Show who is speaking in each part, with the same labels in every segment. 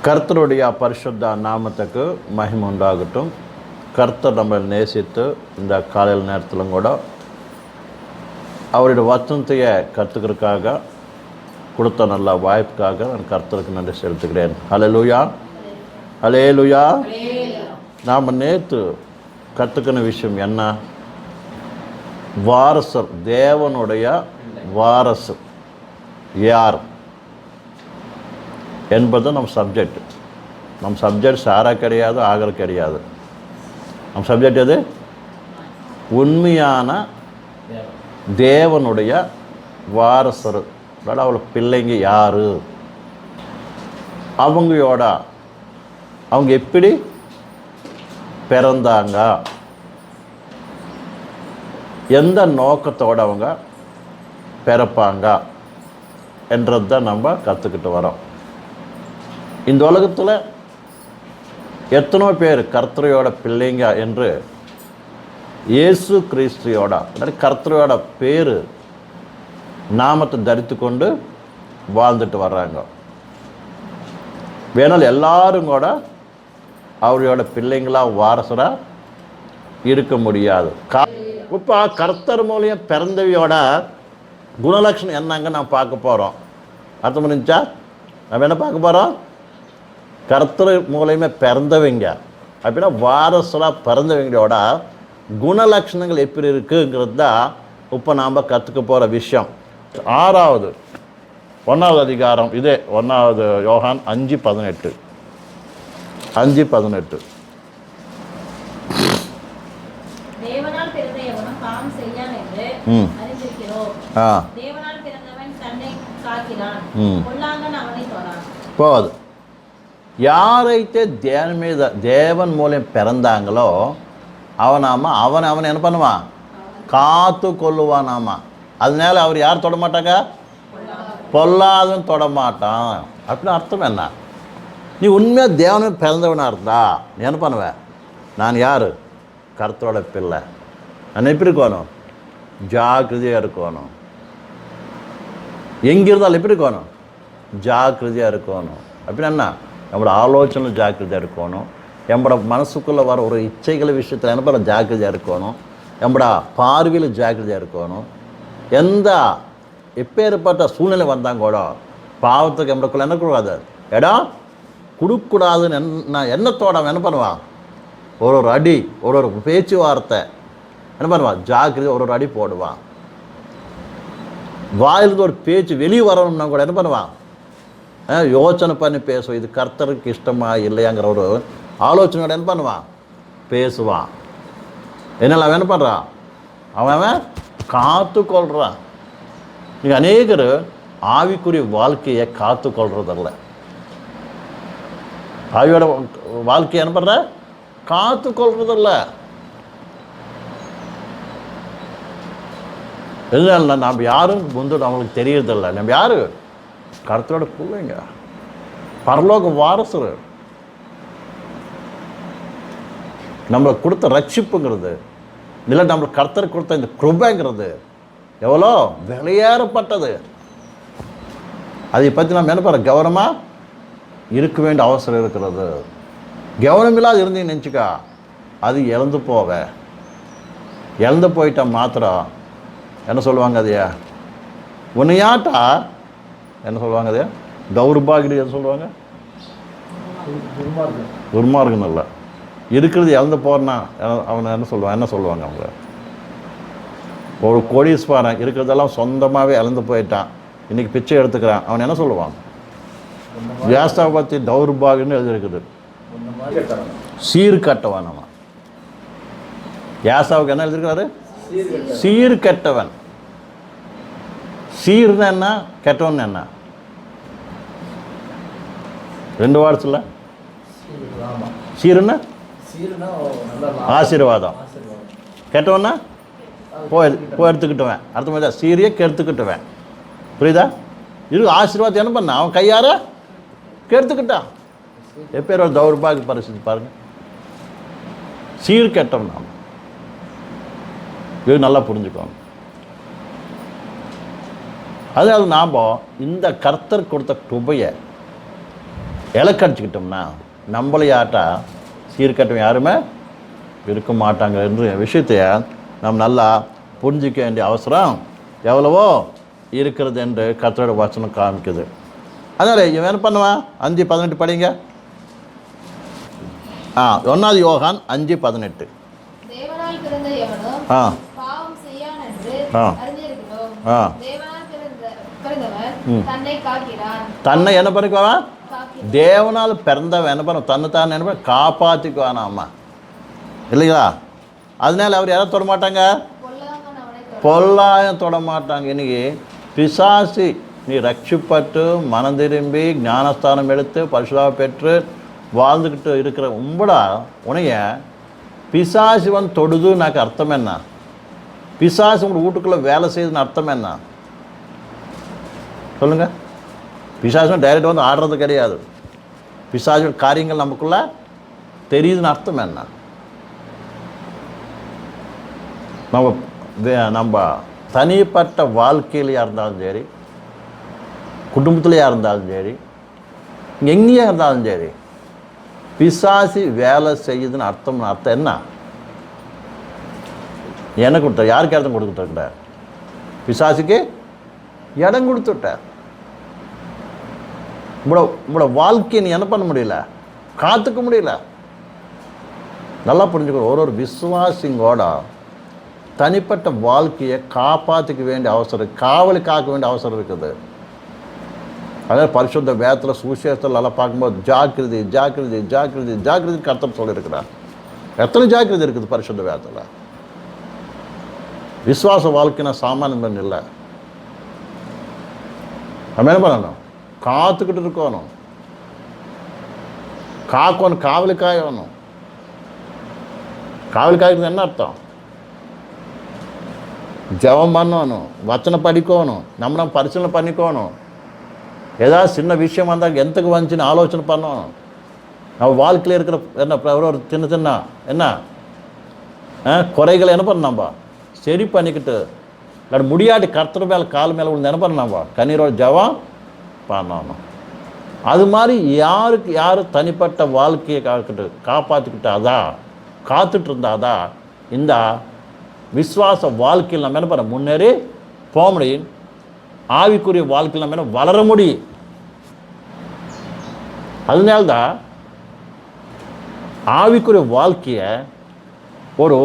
Speaker 1: கர்த்தருடைய பரிசுத்த நாமத்துக்கு மகிமை உண்டாகட்டும். கர்த்தர் நம்மளை நேசித்து இந்த காலையில் நேரத்திலும் கூட அவருடைய வசனத்தையை கற்றுக்கிறதுக்காக கொடுத்த நல்ல வாய்ப்புக்காக நான் கர்த்தருக்கு நன்றி செலுத்துகிறேன். ஹல்லேலூயா, ஹல்லேலூயா. நாம் நேற்று கற்றுக்கின விஷயம் என்ன? வாரசர், தேவனுடைய வாரசு யார் என்பது நம் சப்ஜெக்ட். நம் சப்ஜெக்ட் சாரா கிடையாது, ஆகர கிடையாது. நம் சப்ஜெக்ட் எது? உண்மையான தேவனுடைய வாரசர், அவளை பிள்ளைங்க யார், அவங்க எப்படி பிறந்தாங்க, எந்த நோக்கத்தோடு அவங்க பிறப்பாங்க என்றது தான் நம்ம கற்றுக்கிட்டு வரோம். இந்த உலகத்தில் எத்தனோ பேர் கர்த்தரையோட பிள்ளைங்க என்று இயேசு கிறிஸ்துவோட கர்த்தரையோட பேர் நாமத்தை தரித்து கொண்டு வாழ்ந்துட்டு வர்றாங்க. வேணால் எல்லாரும் கூட அவரோட பிள்ளைங்களாக வாரசராக இருக்க முடியாது. இப்போ கர்த்தர் மூலியம் பிறந்தவையோட குணலட்சணம் என்னங்க நான் பார்க்க போகிறோம். அர்த்தம் பண்ணிச்சா? நம்ம என்ன பார்க்க போகிறோம்? கர்த்தர் மூலயமே பிறந்தவங்க அப்படின்னா வாரசலாக பிறந்தவங்களோட குணலட்சணங்கள் எப்படி இருக்குங்கிறது தான் இப்போ நாம் கற்றுக்க போகிற விஷயம். 1வது அதிகாரம் இதே 1வது யோகான் 5:18. 5:18. போகுது. யாரைతే தேவன் மூலம் பிறந்தாங்களோ அவன் என்ன பண்ணுவான்? காத்து கொள்ளுவானாமா. அதனால அவர் யார் தொடமாட்டாங்க? பொல்லாதவன் தொடமாட்டான். அப்படின்னு அர்த்தம் என்ன? நீ உண்மையாக தேவன் பிறந்தவனாக இருந்தா நீ என்ன பண்ணுவேன்? நான் யார்? கர்த்தரோட பிள்ளை. நான் எப்படி இருக்கணும்? ஜாக்கிரதையாக இருக்கணும். எங்கிருந்தாலும் எப்படி இருக்கணும்? ஜாக்கிரதையாக இருக்கணும். அப்படின்னு என்ன? நம்மளோட ஆலோசனை ஜாக்கிரதையாக இருக்கணும். நம்மளோட மனசுக்குள்ளே வர ஒரு இச்சைகளை விஷயத்தில் என்ன பண்ண ஜாக்கிரதையாக இருக்கணும். நம்மளோட பார்வையில் ஜாக்கிரதையாக இருக்கணும். எப்பேற்பட்ட சூழ்நிலை வந்தாங்க கூட பாவத்துக்கு நம்மளுக்குள்ள என்ன கூடாது, இடம் கொடுக்கூடாதுன்னு எண்ணத்தோட என்ன பண்ணுவான்? ஒரு அடி, ஒரு பேச்சுவார்த்தை என்ன பண்ணுவான்? ஜாக்கிரதை ஒரு அடி போடுவான். வாயிலிருந்து ஒரு பேச்சு வெளியே வரணும்னா கூட என்ன பண்ணுவான்? யோசனை பண்ணி பேசுவான். இது கர்த்தருக்கு இஷ்டமா இல்லையாங்கிற ஒரு ஆலோசனையோட என்ன பண்ணுவான்? பேசுவான். என்னால் அவன் என்ன பண்ணுறான்? அவன் காத்து கொள்கிறான். நீங்கள் அநேகர் ஆவிக்குரிய வாழ்க்கையை காத்து கொள்றதில்ல. ஆவியோட வாழ்க்கையை என்ன பண்ணுற? காத்து கொள்றதில்ல. எதனால? நாம் யாரும் நம்மளுக்கு தெரியறதில்ல. நம்ம யாரு? கர்த்தரோட பிள்ளைங்க, பரலோக வாரசர். நம்மளுக்கு கொடுத்த ரட்சிப்புங்கிறது இல்லை, நம்மளுக்கு கர்த்தர் கொடுத்த இந்த கிருபைங்கிறது எவ்வளோ விலையேறப்பட்டது. அதை பற்றி நம்ம என்ன பண்ணுற? கவனமாக இருக்க வேண்டிய அவசரம் இருக்கிறது. கவனமில்லாத இருந்தீங்கன்னு நினச்சிக்கா, அது இழந்து இழந்து போயிட்டா மாத்திரம் என்ன சொல்லுவாங்க? அதையா உன்னையாட்டா என்ன சொல்லுவாங்க? அதையா தௌர்பாகியம் எது சொல்லுவாங்க? துர்மார்க்கம் இல்லை. இருக்கிறது இழந்து போறனா அவனை என்ன சொல்லுவாங்க? அவங்க ஒரு கோடீஸ்வரன் இருக்கிறதெல்லாம் சொந்தமாகவே இழந்து போயிட்டான், இன்றைக்கி பிச்சை எடுத்துக்கிறான். அவன் என்ன சொல்லுவான்? ஏசாவை பற்றி தௌர்பாகியம்னு எழுதியிருக்குது. சீர்கட்டவன். அவன் ஏசாவுக்கு என்ன எழுதியிருக்காரு? சீர்கெட்டவன். சீர்னா என்ன, கெட்டவன் என்ன? 2 வாரத்தில் சீருன்னா ஆசீர்வாதம், கெட்டவன்னா போய் எடுத்துக்கிட்டுவேன். அர்த்தம் மாதிரி சீரியை கெடுத்துக்கிட்டுவேன். புரியுதா? ஆசீர்வாதம் என்ன பண்ண? அவன் கையார கெடுத்துக்கிட்டான். எப்பேர் ஒரு தௌர்பாகிய பரிசுத்து பாருங்க. சீர் கெட்டவன் நாம். இது நல்லா புரிஞ்சுக்கோங்க. அதாவது நாம் இந்த கர்த்தர் கொடுத்த கிருபையை இலக்கடிச்சிக்கிட்டோம்னா நம்மளையாட்டா சீர்கட்டம் யாருமே இருக்க மாட்டாங்க என்ற விஷயத்தைய நாம் நல்லா புரிஞ்சிக்க வேண்டிய அவசரம் எவ்வளவோ இருக்கிறது என்று கர்த்தரோட வசனம் காமிக்குது. அதனால் இவன் என்ன பண்ணுவான்? 5:18 படிங்க. 1 யோவான் 5:18. தன்னை என்ன பண்ணிக்குவான்? தேவனால் பிறந்தவன் என்ன பண்ண தன்னைத்தான் என்ன பண்ண காப்பாற்றிக்குவானாம்மா, இல்லைங்களா? அதனால அவர் யாரும் தொட மாட்டாங்க, பொல்லாயம் தொட மாட்டாங்க. இன்னைக்கு பிசாசு நீ ரட்சிப்பட்டு மனம் திரும்பி ஞானஸ்தானம் எடுத்து பரிசுத்தாவி பெற்று வாழ்ந்துக்கிட்டு இருக்கிற உம்படா உனைய பிசாசு வந்து தொடுதுன்னாக்க அர்த்தம் என்ன? பிசாசு உங்கள் வீட்டுக்குள்ளே வேலை செய்யுதுன்னு அர்த்தம் என்ன சொல்லுங்கள்? பிசாசும் டைரெக்ட் வந்து ஆடுறது கிடையாது. பிசாசு காரியங்கள் நமக்குள்ள தெரியுதுன்னு அர்த்தம் என்ன? நம்ம தனிப்பட்ட வாழ்க்கையிலையாக இருந்தாலும் சரி, குடும்பத்திலையாக இருந்தாலும் சரி, எங்கேயா இருந்தாலும் சரி, பிசாசி வேலை செய்யுதுன்னு அர்த்தம் என்ன? எனக்கு கொடுத்தார். யாருக்கு இடம் கொடுத்துட்டார்? பிசாசுக்கு இடம் கொடுத்துட்டார். உங்களோட வாழ்க்கையை நீ என்ன பண்ண முடியல, காத்துக்க முடியல. நல்லா புரிஞ்சுக்கணும். ஒரு விசுவாசிங்கோட தனிப்பட்ட வாழ்க்கையை காப்பாற்றிக்க வேண்டிய அவசரம், காவலி காக்க வேண்டிய அவசரம் இருக்குது. அதாவது பரிசுத்த வேதத்தில் சுவிசேஷத்தில் நல்லா பார்க்கும்போது ஜாக்கிரதை ஜாக்கிரதை ஜாக்கிரதை ஜாக்கிரதை கர்த்தர் சொல்லியிருக்கிறார். எத்தனை ஜாக்கிரதை இருக்குது பரிசுத்த வேதத்தில்? விசுவாச வாழ்க்கைனா சாமானியம் இல்லை. நம்ம என்ன பண்ணணும்? காத்துக்கிட்டு இருக்கணும், காக்கணும், காவலி காயணும். காவலி காய்க்கிறது என்ன அர்த்தம்? ஜெபம் பண்ணணும், வச்சனம் படிக்கணும், நம்ம பரிசீலனை பண்ணிக்கணும். ஏதாவது சின்ன விஷயம் வந்தால் எந்தக்கு வந்துச்சுன்னு ஆலோசனை பண்ணணும். நம்ம வாழ்க்கையில் இருக்கிற என்ன ஒரு சின்ன சின்ன என்ன குறைகளை என்ன பண்ண நம்ம சரி பண்ணிக்கிட்டு இல்லாட்டி முடியாட்டி கர்த்தர் மேலே கால் மேலே விழுந்து என்ன பண்ண நம்ம கண்ணீரோட ஜெபம் பண்ணணும். அது மாதிரி யாருக்கு யார் தனிப்பட்ட வாழ்க்கையை காப்பாற்றிக்கிட்டு அதான் காத்துட்டு இருந்தாதான் இந்த விசுவாச வாழ்க்கையில் நம்ம என்ன பண்ண முன்னேறி போக முடியும். ஆவிக்குரிய வாழ்க்கையில் நம்ம என்ன வளர முடியும். அதனால்தான் ஆவிக்குரிய வாழ்க்கையை ஒரு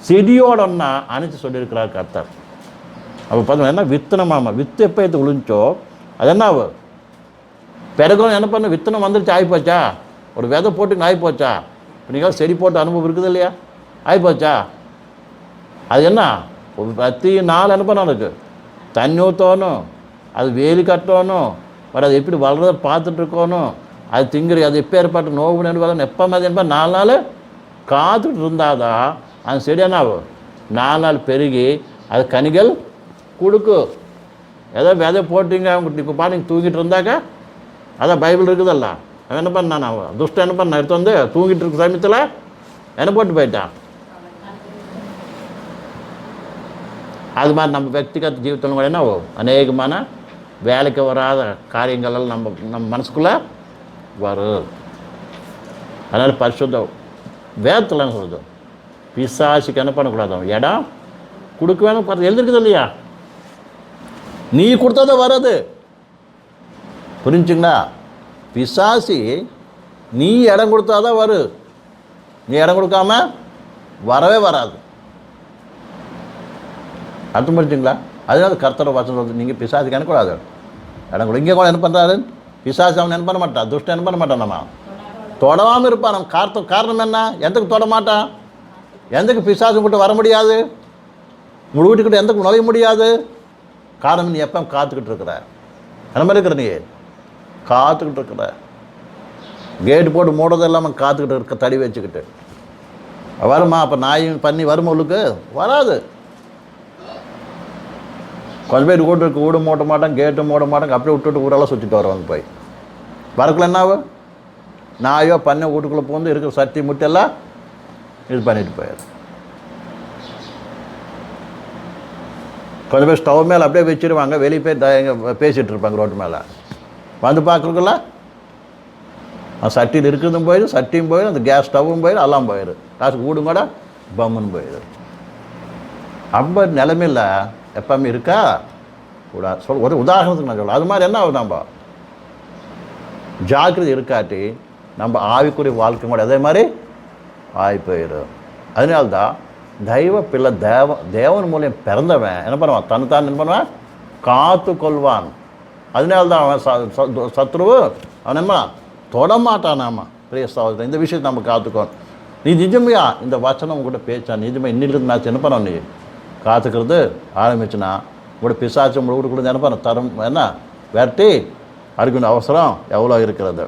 Speaker 1: செடியோட ஒன்றா அணைச்சி சொல்லியிருக்கிறார் கர்த்தர். அப்போ பார்த்தோம் என்ன வித்தனமாமா, வித்து எப்போ எடுத்து விழுந்துச்சோ அது என்ன பிறகு என்ன பண்ண வித்தனம் வந்துருச்சு ஆகிப்போச்சா, ஒரு விதை போட்டு ஆகிப்போச்சா, இப்போ நீங்கள் செடி போட்டு அனுபவம் இருக்குது இல்லையா, ஆகிப்போச்சா. அது என்ன ஒரு 10 நாள் என்ன பண்ண இருக்கு, தண்ணி ஊற்றணும், அது வேலி கட்டணும், வர அது எப்படி வளர்றத பார்த்துட்டு இருக்கணும், அது திங்கிற அது எப்போ ஏற்பாட்டு நோவு நடுவாங்க எப்போ மாதிரி என்பா 4 நாள் காத்துட்டு இருந்தாதான் அந்த செடி என்ன ஆகும் 4 நாள் பெருகி அது கனிகள் கொடுக்கும். ஏதோ விதை போட்டிங்க அவங்க இப்போ பாருங்க தூங்கிட்டு இருந்தாக்க அதான் பைபிள் இருக்குதல்ல, அவன் என்ன பண்ணான், அவன் துஷ்டம் என்ன பண்ணான், எடுத்து வந்து தூங்கிட்டு இருக்க சமயத்தில் என்ன போட்டு போயிட்டான். அது மாதிரி நம்ம వ్యక్తిగత జీవితంలో కూడా என்ன அநேகமான வேலைக்கு வராத காரியங்கள் நம்ம மனசுக்குள்ளே வரும். அதனால் பரிசுத்த வேதத்தில் சொல்லுது பிசாசுக்கு என்ன பண்ணக்கூடாது, இடம் கொடுக்க வேணும். பார்த்து எழுதிருக்குது இல்லையா, நீ கொடுத்தத வராது. புரிஞ்சுங்களா? பிசாசி நீ இடம் கொடுத்தாதான் வரும், நீ இடம் கொடுக்காம வரவே வராது. அர்த்தம் புரிஞ்சுங்களா? அதனால கர்த்தரை வசனம் சொல்லுது நீங்கள் பிசாசுக்கு எனக்கூடாது இடம் கொடு. இங்கே கூட என்ன பண்ணுறாரு பிசாசு, அவன் என்ன பண்ண மாட்டான், துஷ்டம் என்ன பண்ண மாட்டான், நம்ம தொடவாமல் இருப்பான். நம்ம காரணம் என்ன, எந்தக்கு தொட மாட்டான், எந்தக்கு பிசாசு கிட்ட வர முடியாது, உங்கள் வீட்டுக்கிட்ட எந்தக்கு நுழைய முடியாது. காரணம் நீ எப்போ காத்துக்கிட்டு இருக்கிற, அந்த மாதிரி இருக்கிற, நீ காத்துக்கிட்டு இருக்கிற. கேட்டு போட்டு மூடுறது இல்லாமல் காத்துக்கிட்டு இருக்க, தடி வச்சுக்கிட்டு வருமா? அப்போ நாய் பண்ணி வருமா? உள்ளுக்கு வராது. கொஞ்சம் பேர் வீட்டுக்கு வீடு மூட்ட மாட்டாங்க, கேட்டு மூட மாட்டாங்க, அப்படியே விட்டுட்டு ஊரெல்லாம் சுற்றிட்டு வரவங்க போய் வரக்குள்ள என்னாவோ நாயோ பண்ணை வீட்டுக்குள்ளே போந்து இருக்கிற சட்டி முட்டெல்லாம் இது பண்ணிட்டு போயிடும். கொஞ்சம் பேர் ஸ்டவ் மேலே அப்படியே வச்சுருவாங்க, வெளியே போய் பேசிகிட்டு இருப்பாங்க ரோட்டு மேலே. வந்து பார்க்குறக்குள்ள அந்த சட்டியில் இருக்கிறதும் போயிடும், சட்டியும் போயிடும், அந்த கேஸ் ஸ்டவ்வும் போயிடும், எல்லாம் போயிடும். காசு கூடும் கூட பம்முன்னு போயிடும். அப்போ நிலைமையில் எப்பவுமே இருக்கா கூடாது. ஒரு உதாரணத்துக்கு நான் சொல்ல, அது மாதிரி என்ன ஆகுது, நம்ம ஜாக்கிரதை இருக்காட்டி நம்ம ஆவிக்குரிய வாழ்க்கை கூட அதே மாதிரி ஆகி போயிடும். அதனால்தான் தெய்வ பிள்ளை தேவன் மூலியம் பிறந்தவன் என்ன பண்ணுவான், தன்னைத்தான் என்ன பண்ணுவான், காத்து கொள்வான். அதனால்தான் அவன் சத்ருவு அவன் என்ன தொடமாட்டானாமா. பெரிய சகோதரன், இந்த விஷயத்தை நம்ம காத்துக்கணும். நீ நிஜமையா இந்த வச்சனம் உங்கள்கிட்ட பேச்சா நிஜமாக இன்னிலிருந்து நான் என்ன பண்ண, நீ காத்துக்கிறது ஆரம்பிச்சுன்னா உங்களோட பிசாச்சு உங்களை வீட்டுக்குள்ள என்ன பண்ண தரும் என்ன விரட்டி அறுக்கணும் அவசரம் எவ்வளோ இருக்கிறது.